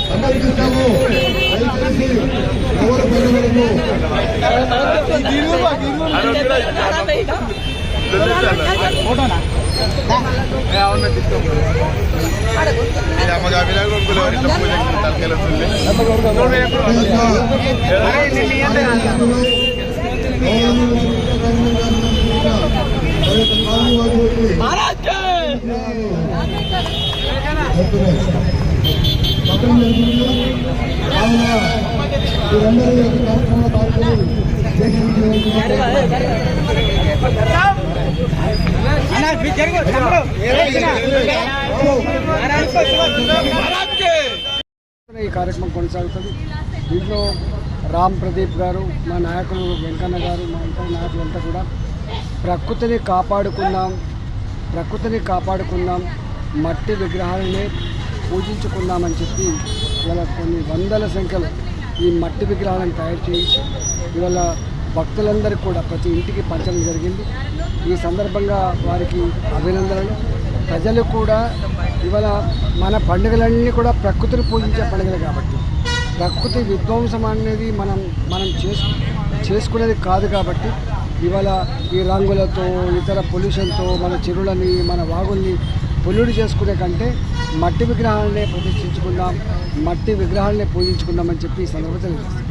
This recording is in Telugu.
సమర్పిస్తాము. దయచేసి ఎవరు ప్రజలకు ఈ కార్యక్రమం కొనసాగుతుంది. దీంట్లో రామ్ ప్రదీప్ గారు, మా నాయకులు వెంకన్న గారు, మా ఇతర నాయకులంతా కూడా ప్రకృతిని కాపాడుకుందాం, మట్టి విగ్రహాలనే పూజించుకుందామని చెప్పి ఇవాళ కొన్ని వందల సంఖ్యలో ఈ మట్టి విగ్రహాలను తయారు చేయించి ఇవాళ భక్తులందరికీ కూడా ప్రతి ఇంటికి పంచడం జరిగింది. ఈ సందర్భంగా వారికి అభినందనలు. ప్రజలు కూడా ఇవాళ మన పండుగలన్నీ కూడా ప్రకృతిని పూజించే పండుగలు కాబట్టి ప్రకృతి విధ్వంసం అనేది మనం చేసుకునేది కాదు. కాబట్టి ఇవాళ ఈ రంగులతో ఇతర పొల్యూషన్తో మన చెరువులని మన వాగుల్ని పొల్యూట్ చేసుకునే కంటే మట్టి విగ్రహాలనే ప్రతిష్ఠించుకుందాం, మట్టి విగ్రహాలనే పూజించుకుందామని చెప్పి ఈ సందర్భంగా తెలియజేస్తాం.